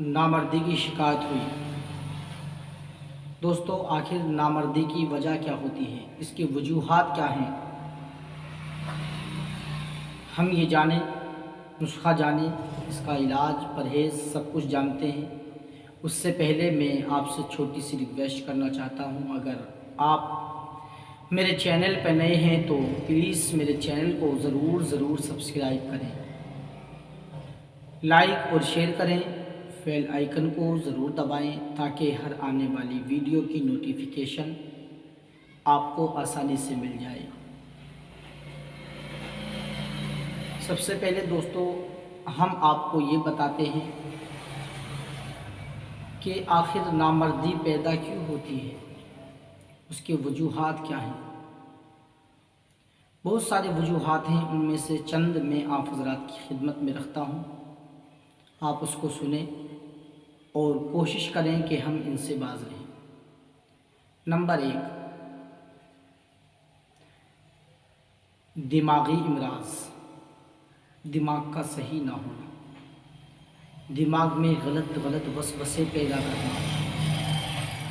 نامردی کی شکایت ہوئی۔ دوستو، آخر نامردی کی وجہ کیا ہوتی ہے، اس کی وجوہات کیا ہیں، ہم یہ جانیں، نسخہ جانیں، اس کا علاج، پرہیز سب کچھ جانتے ہیں۔ اس سے پہلے میں آپ سے چھوٹی سی ریکویسٹ کرنا چاہتا ہوں، اگر آپ میرے چینل پہ نئے ہیں تو پلیز میرے چینل کو ضرور سبسکرائب کریں، لائک اور شیئر کریں، بیل آئیکن کو ضرور دبائیں تاکہ ہر آنے والی ویڈیو کی نوٹیفیکیشن آپ کو آسانی سے مل جائے۔ سب سے پہلے دوستو، ہم آپ کو یہ بتاتے ہیں کہ آخر نامردی پیدا کیوں ہوتی ہے، اس کے وجوہات کیا ہیں۔ بہت سارے وجوہات ہیں، ان میں سے چند میں آپ حضرات کی خدمت میں رکھتا ہوں، آپ اس کو سنیں اور کوشش کریں کہ ہم ان سے باز رہیں۔ نمبر 1، دماغی امراض، دماغ کا صحیح نہ ہونا، دماغ میں غلط وسوسے پیدا کرنا،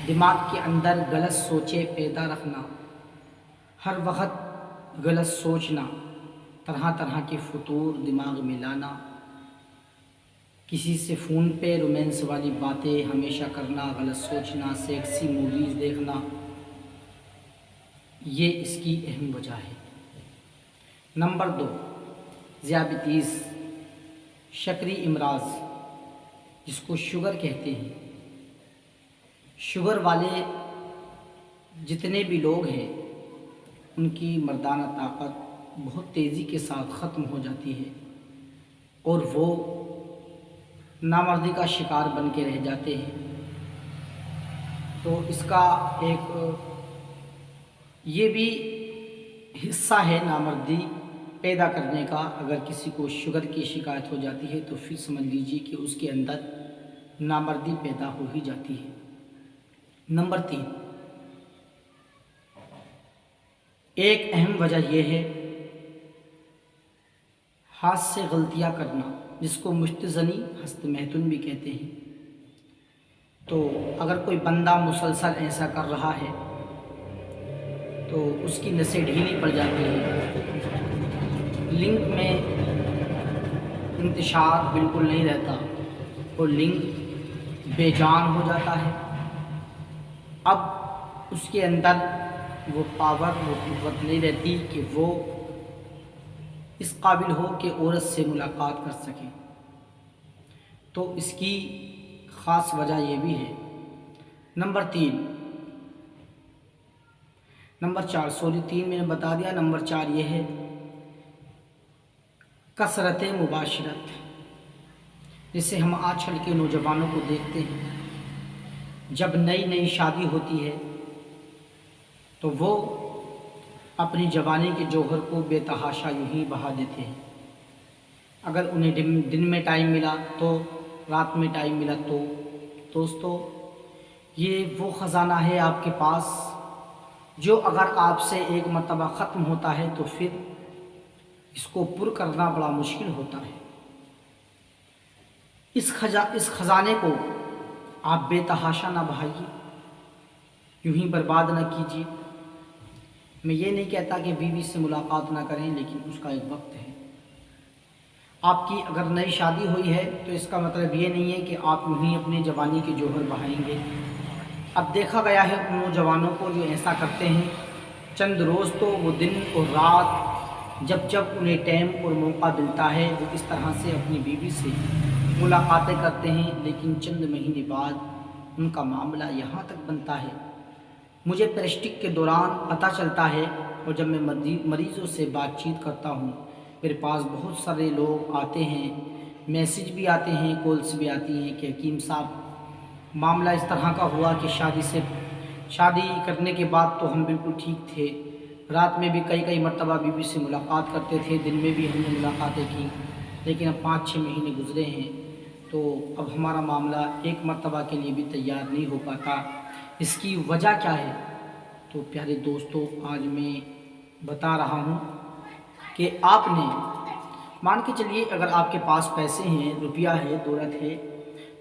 دماغ کے اندر غلط سوچیں پیدا رکھنا، ہر وقت غلط سوچنا، طرح کے فطور دماغ میں لانا، کسی سے فون پہ رومانس والی باتیں ہمیشہ کرنا، غلط سوچنا، سیکسی موویز دیکھنا، یہ اس کی اہم وجہ ہے۔ نمبر 2، ذیابیطیس، شکری امراض، جس کو شوگر کہتے ہیں۔ شوگر والے جتنے بھی لوگ ہیں ان کی مردانہ طاقت بہت تیزی کے ساتھ ختم ہو جاتی ہے اور وہ نامردی کا شکار بن کے رہ جاتے ہیں۔ تو اس کا ایک یہ بھی حصہ ہے نامردی پیدا کرنے کا۔ اگر کسی کو شوگر کی شکایت ہو جاتی ہے تو پھر سمجھ لیجیے کہ اس کے اندر نامردی پیدا ہو ہی جاتی ہے۔ نمبر 3، ایک اہم وجہ یہ ہے ہاتھ سے غلطیاں کرنا، جس کو مشت زنی، ہست محتن بھی کہتے ہیں۔ تو اگر کوئی بندہ مسلسل ایسا کر رہا ہے تو اس کی نسیں ڈھیلی پڑ جاتی ہیں، لنگ میں انتشار بالکل نہیں رہتا اور لنگ بے جان ہو جاتا ہے۔ اب اس کے اندر وہ پاور، وہ قوت نہیں رہتی کہ وہ اس قابل ہو کہ عورت سے ملاقات کر سکے۔ تو اس کی خاص وجہ یہ بھی ہے۔ نمبر 4 میں نے بتا دیا۔ نمبر 4 یہ ہے کثرت مباشرت، جسے ہم آج کل کے نوجوانوں کو دیکھتے ہیں، جب نئی شادی ہوتی ہے تو وہ اپنی جوانی کے جوہر کو بے تحاشا یوں ہی بہا دیتے ہیں۔ اگر انہیں دن میں ٹائم ملا تو، رات میں ٹائم ملا تو، دوستو یہ وہ خزانہ ہے آپ کے پاس جو اگر آپ سے ایک مرتبہ ختم ہوتا ہے تو پھر اس کو پر کرنا بڑا مشکل ہوتا ہے۔ اس خزانے کو آپ بے تحاشا نہ بہائیے، یوں ہی برباد نہ کیجیے۔ میں یہ نہیں کہتا کہ بیوی سے ملاقات نہ کریں، لیکن اس کا ایک وقت ہے۔ آپ کی اگر نئی شادی ہوئی ہے تو اس کا مطلب یہ نہیں ہے کہ آپ یوں ہی اپنی جوانی کے جوہر بہائیں گے۔ اب دیکھا گیا ہے ان نوجوانوں کو جو ایسا کرتے ہیں، چند روز تو وہ دن اور رات جب انہیں ٹائم اور موقع ملتا ہے وہ اس طرح سے اپنی بیوی سے ملاقاتیں کرتے ہیں، لیکن چند مہینے بعد ان کا معاملہ یہاں تک بنتا ہے۔ مجھے پیرسٹک کے دوران پتہ چلتا ہے، اور جب میں مریضوں سے بات چیت کرتا ہوں، میرے پاس بہت سارے لوگ آتے ہیں، میسیج بھی آتے ہیں، کالس بھی آتی ہیں کہ حکیم صاحب معاملہ اس طرح کا ہوا کہ شادی کرنے کے بعد تو ہم بالکل ٹھیک تھے، رات میں بھی کئی مرتبہ بیوی سے ملاقات کرتے تھے، دن میں بھی ہم نے ملاقاتیں کی، لیکن اب 5-6 مہینے گزرے ہیں تو اب ہمارا معاملہ ایک مرتبہ کے لیے بھی تیار نہیں ہو پاتا۔ اس کی وجہ کیا ہے؟ تو پیارے دوستو، آج میں بتا رہا ہوں کہ آپ نے مان کے چلیے اگر آپ کے پاس پیسے ہیں، روپیہ ہے، دولت ہے،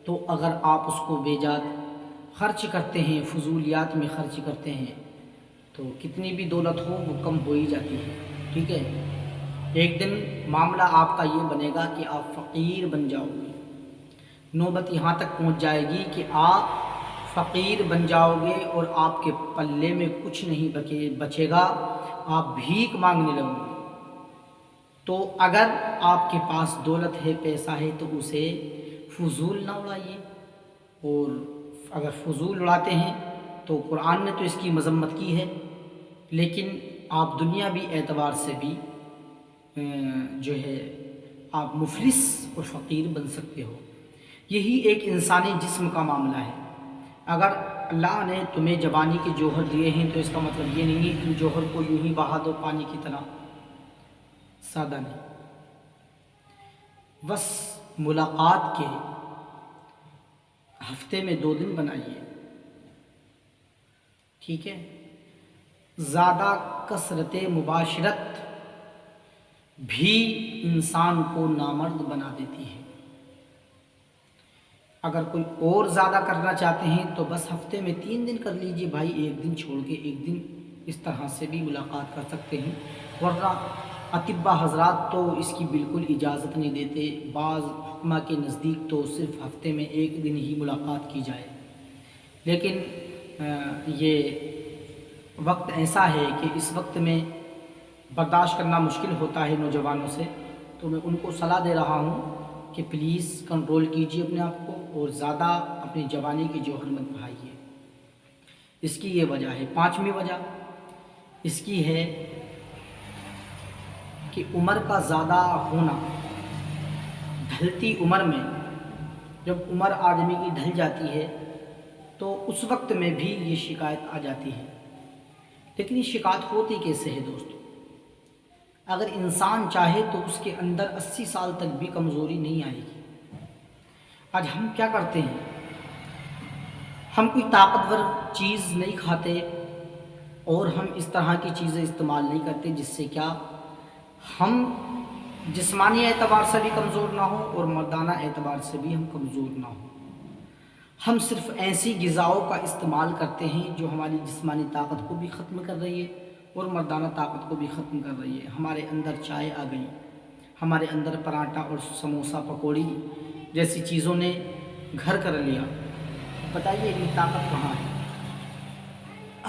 تو اگر آپ اس کو بے جات خرچ کرتے ہیں، فضولیات میں خرچ کرتے ہیں، تو کتنی بھی دولت ہو وہ کم ہو ہی جاتی ہے، ٹھیک ہے۔ ایک دن معاملہ آپ کا یہ بنے گا کہ آپ فقیر بن جاؤ گے، نوبت یہاں تک پہنچ جائے گی کہ آپ فقیر بن جاؤ گے اور آپ کے پلے میں کچھ نہیں بچے گا، آپ بھیک مانگنے لگو گے۔ تو اگر آپ کے پاس دولت ہے، پیسہ ہے، تو اسے فضول نہ اڑائیے، اور اگر فضول اڑاتے ہیں تو قرآن نے تو اس کی مذمت کی ہے، لیکن آپ دنیاوی اعتبار سے بھی جو ہے آپ مفلس اور فقیر بن سکتے ہو۔ یہی ایک انسانی جسم کا معاملہ ہے۔ اگر اللہ نے تمہیں جوانی کے جوہر دیے ہیں تو اس کا مطلب یہ نہیں ہے کہ جوہر کو یوں ہی بہا دو پانی کی طرح، سادہ نہیں۔ بس ملاقات کے ہفتے میں 2 دن بنائیے، ٹھیک ہے۔ زیادہ کثرت مباشرت بھی انسان کو نامرد بنا دیتی ہے۔ اگر کوئی اور زیادہ کرنا چاہتے ہیں تو بس ہفتے میں 3 دن کر لیجئے بھائی، 1 دن چھوڑ کے 1 دن، اس طرح سے بھی ملاقات کر سکتے ہیں، ورنہ اطباء حضرات تو اس کی بالکل اجازت نہیں دیتے۔ بعض حکماء کے نزدیک تو صرف ہفتے میں 1 دن ہی ملاقات کی جائے، لیکن یہ وقت ایسا ہے کہ اس وقت میں برداشت کرنا مشکل ہوتا ہے نوجوانوں سے، تو میں ان کو صلاح دے رہا ہوں کہ پلیز کنٹرول کیجیے اپنے آپ کو، اور زیادہ اپنی جوانی کے جوہر مت بہائیے۔ اس کی یہ وجہ ہے۔ 5ویں وجہ اس کی ہے کہ عمر کا زیادہ ہونا۔ ڈھلتی عمر میں جب عمر آدمی کی ڈھل جاتی ہے تو اس وقت میں بھی یہ شکایت آ جاتی ہے، لیکن یہ شکایت ہوتی کیسے ہے دوستو؟ اگر انسان چاہے تو اس کے اندر 80 سال تک بھی کمزوری نہیں آئے گی۔ آج ہم کیا کرتے ہیں؟ ہم کوئی طاقتور چیز نہیں کھاتے اور ہم اس طرح کی چیزیں استعمال نہیں کرتے جس سے کیا ہم جسمانی اعتبار سے بھی کمزور نہ ہوں اور مردانہ اعتبار سے بھی ہم کمزور نہ ہوں۔ ہم صرف ایسی غذاؤں کا استعمال کرتے ہیں جو ہماری جسمانی طاقت کو بھی ختم کر رہی ہے اور مردانہ طاقت کو بھی ختم کر رہی ہے۔ ہمارے اندر چائے آ گئی، ہمارے اندر پراٹھا اور سموسہ پکوڑی جیسی چیزوں نے گھر کر لیا۔ بتائیے یہ طاقت کہاں ہے؟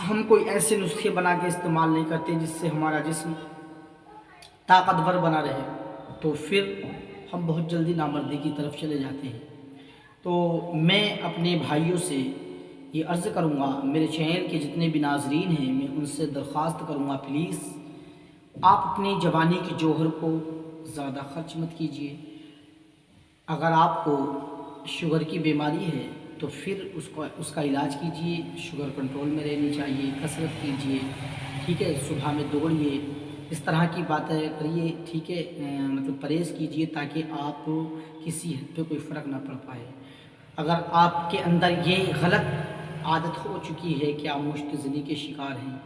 ہم کوئی ایسے نسخے بنا کے استعمال نہیں کرتے جس سے ہمارا جسم طاقتور بنا رہے، تو پھر ہم بہت جلدی نامردی کی طرف چلے جاتے ہیں۔ تو میں اپنے بھائیوں سے یہ عرض کروں گا، میرے چینل کے جتنے بھی ناظرین ہیں میں ان سے درخواست کروں گا، پلیز آپ اپنی جوانی کے جوہر کو زیادہ خرچ مت کیجیے۔ اگر آپ کو شوگر کی بیماری ہے تو پھر اس کا علاج کیجیے، شوگر کنٹرول میں رہنی چاہیے، کسرت کیجیے، ٹھیک ہے، صبح میں دوڑیے، اس طرح کی باتیں کریے، ٹھیک ہے، مطلب پرہیز کیجیے تاکہ آپ کسی حد پہ کوئی فرق نہ پڑ پائے۔ اگر آپ کے اندر یہ غلط عادت ہو چکی ہے کہ آپ مشت زنی کے شکار ہیں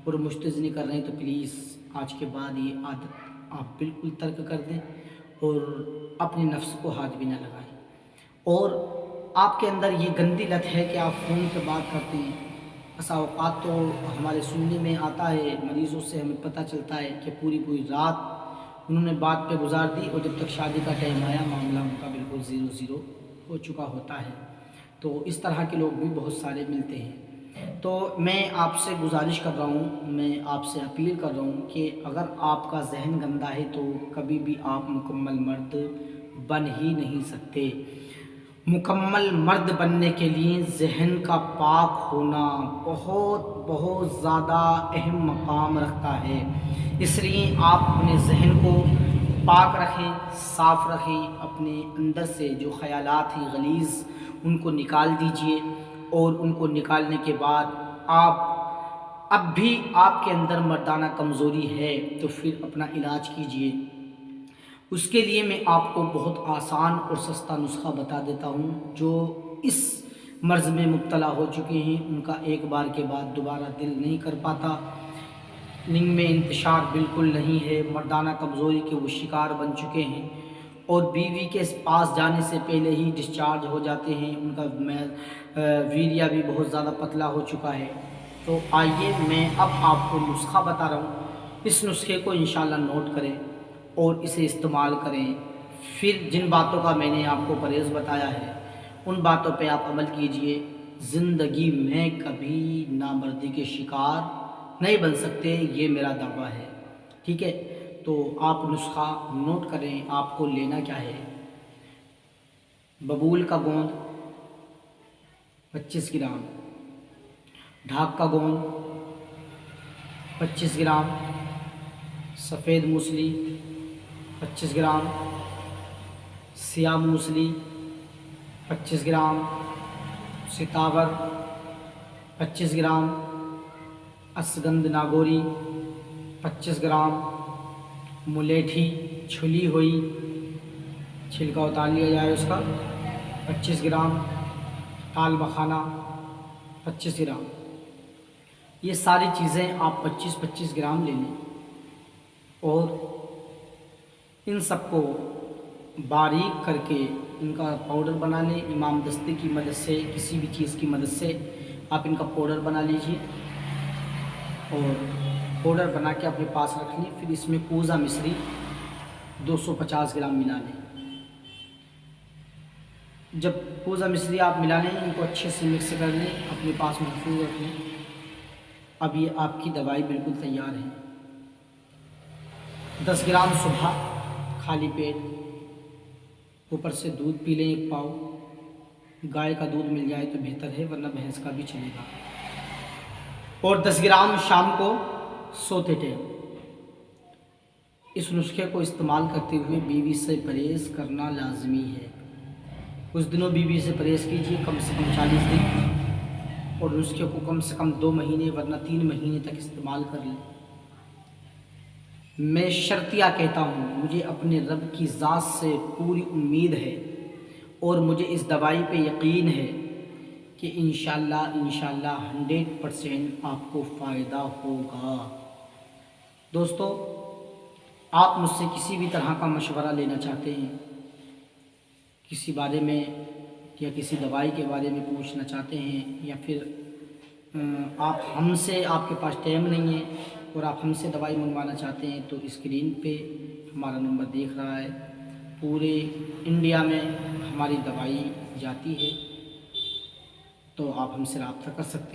اور مشت زنی کر رہے ہیں، تو پلیز آج کے بعد یہ عادت آپ بالکل ترک کر دیں اور اپنے نفس کو ہاتھ بھی نہ لگائیں۔ اور آپ کے اندر یہ گندی لت ہے کہ آپ فون پہ بات کرتے ہیں۔ بسا اوقات تو ہمارے سننے میں آتا ہے، مریضوں سے ہمیں پتہ چلتا ہے کہ پوری رات انہوں نے بات پہ گزار دی اور جب تک شادی کا ٹائم آیا معاملہ ان کا بالکل 0-0 ہو چکا ہوتا ہے۔ تو اس طرح کے لوگ بھی بہت سارے ملتے ہیں۔ تو میں آپ سے گزارش کر رہا ہوں، میں آپ سے اپیل کر رہا ہوں کہ اگر آپ کا ذہن گندا ہے تو کبھی بھی آپ مکمل مرد بن ہی نہیں سکتے۔ مکمل مرد بننے کے لیے ذہن کا پاک ہونا بہت زیادہ اہم مقام رکھتا ہے۔ اس لیے آپ اپنے ذہن کو پاک رکھیں، صاف رکھیں، اپنے اندر سے جو خیالات ہیں غلیظ ان کو نکال دیجئے، اور ان کو نکالنے کے بعد اب بھی آپ کے اندر مردانہ کمزوری ہے تو پھر اپنا علاج کیجئے۔ اس کے لیے میں آپ کو بہت آسان اور سستا نسخہ بتا دیتا ہوں۔ جو اس مرض میں مبتلا ہو چکے ہیں ان کا ایک بار کے بعد دوبارہ دل نہیں کر پاتا، لنگ میں انتشار بالکل نہیں ہے، مردانہ کمزوری کے وہ شکار بن چکے ہیں، اور بیوی کے پاس جانے سے پہلے ہی ڈسچارج ہو جاتے ہیں، ان کا ویریا بھی بہت زیادہ پتلا ہو چکا ہے، تو آئیے میں اب آپ کو نسخہ بتا رہا ہوں، اس نسخے کو انشاءاللہ نوٹ کریں اور اسے استعمال کریں، پھر جن باتوں کا میں نے آپ کو پرہیز بتایا ہے ان باتوں پہ آپ عمل کیجئے، زندگی میں کبھی نامردی کے شکار نہیں بن سکتے، یہ میرا دعویٰ ہے، ٹھیک ہے؟ تو آپ نسخہ نوٹ کریں، آپ کو لینا کیا ہے؟ ببول کا گوند 25 گرام، ڈھاک کا گوند 25 گرام، سفید موسلی 25 گرام، سیاہ موسلی 25 گرام، ستاور 25 گرام، اسگند ناگوری 25 گرام، ملیٹھی چھلی ہوئی، چھلکا اتار لیا جائے اس کا 25 گرام، تال مکھانا 25 گرام، یہ ساری چیزیں آپ 25 گرام لے لیں اور ان سب کو باریک کر کے ان کا پاؤڈر بنا لیں، امام دستے کی مدد سے، کسی بھی چیز کی مدد سے آپ ان کا پاؤڈر بنا لیجئے اور پاؤڈر بنا کے اپنے پاس رکھ لیں، پھر اس میں کوزہ مصری 250 گرام ملا لیں۔ جب کوزہ مصری آپ ملا لیں، ان کو اچھے سے مکس کر لیں، اپنے پاس محفوظ رکھ لیں۔ اب یہ آپ کی دوائی بالکل تیار ہے۔ 10 گرام صبح خالی پیٹ، اوپر سے دودھ پی لیں 1 پاؤ، گائے کا دودھ مل جائے تو بہتر ہے، ورنہ بھینس کا بھی چلے گا، اور 10 گرام شام کو سوتے ٹائم۔ اس نسخے کو استعمال کرتے ہوئے بیوی سے پرہیز کرنا لازمی ہے، کچھ دنوں بیوی سے پرہیز کیجیے، کم سے کم 40 دن، اور نسخے کو کم سے کم 2 مہینے ورنہ 3 مہینے تک استعمال کر لیں۔ میں شرطیہ کہتا ہوں، مجھے اپنے رب کی ذات سے پوری امید ہے اور مجھے اس دوائی پہ یقین ہے کہ انشاءاللہ 100% آپ کو فائدہ ہوگا۔ دوستو، آپ مجھ سے کسی بھی طرح کا مشورہ لینا چاہتے ہیں، کسی بارے میں یا کسی دوائی کے بارے میں پوچھنا چاہتے ہیں، یا پھر آپ کے پاس ٹائم نہیں ہے اور آپ ہم سے دوائی منگوانا چاہتے ہیں، تو اسکرین پہ ہمارا نمبر دیکھ رہا ہے، پورے انڈیا میں ہماری دوائی جاتی ہے، تو آپ ہم سے رابطہ کر سکتے ہیں۔